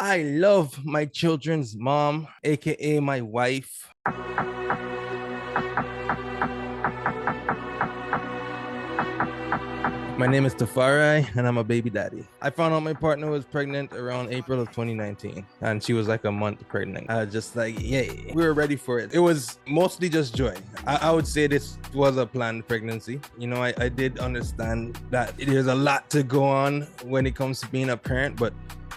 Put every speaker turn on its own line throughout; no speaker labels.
I love my children's mom, aka my wife. My name is Tafari, and I'm a baby daddy. I found out my partner was pregnant around April of 2019, and she was like a month pregnant. I was just like, yay. We were ready for it. It was mostly just joy. I would say this was a planned pregnancy. You know, I did understand that there's a lot to go on when it comes to being a parent, but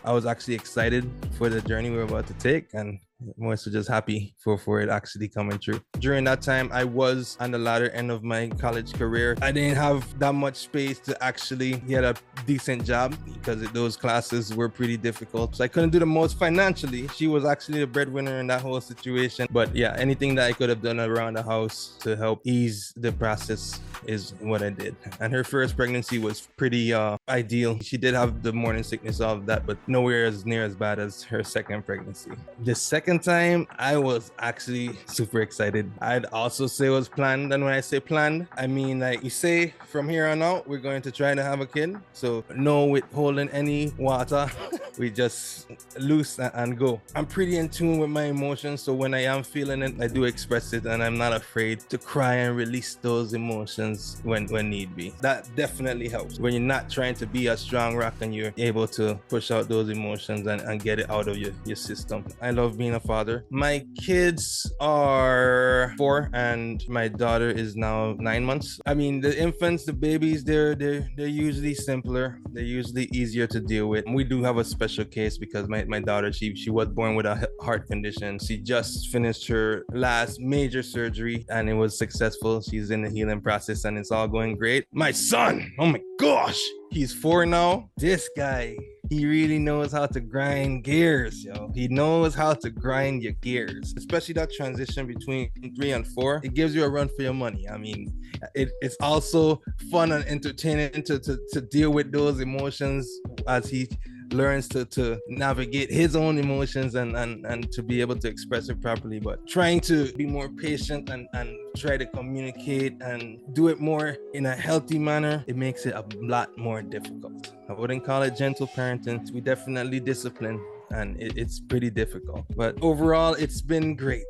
I was actually excited for the journey we were about to take, and more so just happy for it actually coming true. During that time, I was on the latter end of my college career. I didn't have that much space to actually get a decent job because those classes were pretty difficult. So I couldn't do the most financially. She was actually the breadwinner in that whole situation. But yeah, anything that I could have done around the house to help ease the process is what I did. And her first pregnancy was pretty ideal. She did have the morning sickness, all of that, but nowhere as near as bad as her second pregnancy. The second time, I was actually super excited. I'd also say it was planned. And when I say planned, I mean, like you say, from here on out, we're going to try to have a kid. So no withholding any water. We just loose and go. I'm pretty in tune with my emotions. So when I am feeling it, I do express it, and I'm not afraid to cry and release those emotions when need be. That definitely helps. When you're not trying to be a strong rock and you're able to push out those emotions and get it out of your system. I love being a father. My kids are 4 and my daughter is now 9 months. I mean, the infants, the babies, they're usually simpler. They're usually easier to deal with. We do have a special case because my daughter, she was born with a heart condition. She just finished her last major surgery and it was successful. She's in the healing process and it's all going great. My son, oh my gosh, he's 4 now. This guy, he really knows how to grind gears, yo. He knows how to grind your gears, especially that transition between 3 and 4. It gives you a run for your money. I mean, it's also fun and entertaining to deal with those emotions as he learns to navigate his own emotions and to be able to express it properly. But trying to be more patient and try to communicate and do it more in a healthy manner, it makes it a lot more difficult. I wouldn't call it gentle parenting. We definitely discipline, and it's pretty difficult. But overall, it's been great.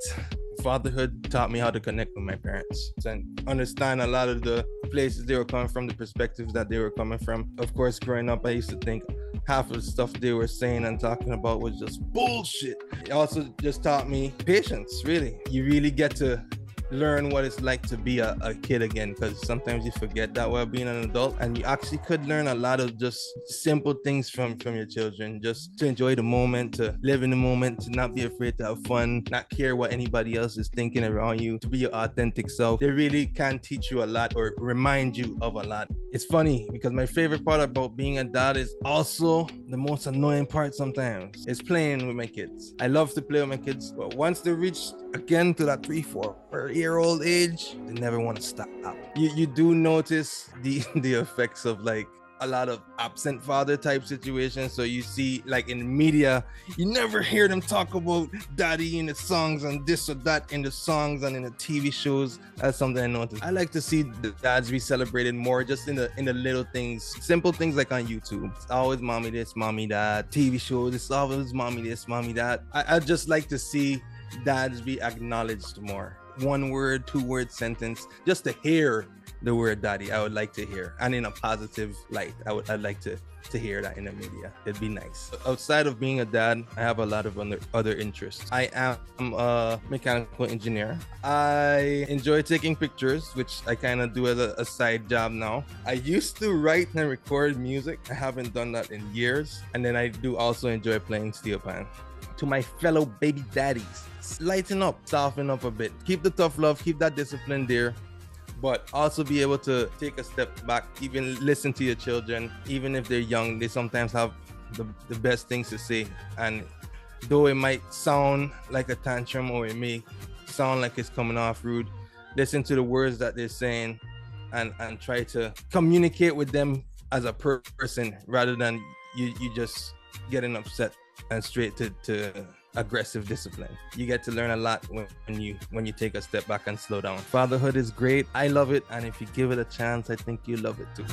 Fatherhood taught me how to connect with my parents and understand a lot of the places they were coming from, the perspectives that they were coming from. Of course, growing up, I used to think half of the stuff they were saying and talking about was just bullshit. It also just taught me patience, really. You really get to learn what it's like to be a kid again, because sometimes you forget that while being an adult, and you actually could learn a lot of just simple things from your children, just to enjoy the moment, to live in the moment, to not be afraid to have fun, not care what anybody else is thinking around you, to be your authentic self. They really can teach you a lot or remind you of a lot. It's funny because my favorite part about being a dad is also the most annoying part sometimes. It's playing with my kids. I love to play with my kids, but once they reach again to that 3-4-year-old age, they never want to stop. You do notice the effects of like a lot of absent father type situations. So you see, like in media, you never hear them talk about daddy in the songs and this or that in the songs and in the TV shows. That's something I noticed. I like to see the dads be celebrated more, just in the little things, simple things like on YouTube. It's always mommy this, mommy that. TV shows, it's always mommy this, mommy that. I just like to see dads be acknowledged more. 1 word, 2 word sentence, just to hear the word daddy, I would like to hear, and in a positive light. I'd like to hear that in the media. It'd be nice. Outside of being a dad, I have a lot of other interests. I am a mechanical engineer. I enjoy taking pictures, which I kind of do as a side job now. I used to write and record music. I haven't done that in years. And then I do also enjoy playing steel pan. To my fellow baby daddies, lighten up, soften up a bit. Keep the tough love, keep that discipline there, but also be able to take a step back, even listen to your children. Even if they're young, they sometimes have the best things to say. And though it might sound like a tantrum or it may sound like it's coming off rude, listen to the words that they're saying and try to communicate with them as a person rather than you just getting upset and straight to aggressive discipline. You get to learn a lot when you take a step back and slow down. Fatherhood is great. I love it. And if you give it a chance, I think you love it too.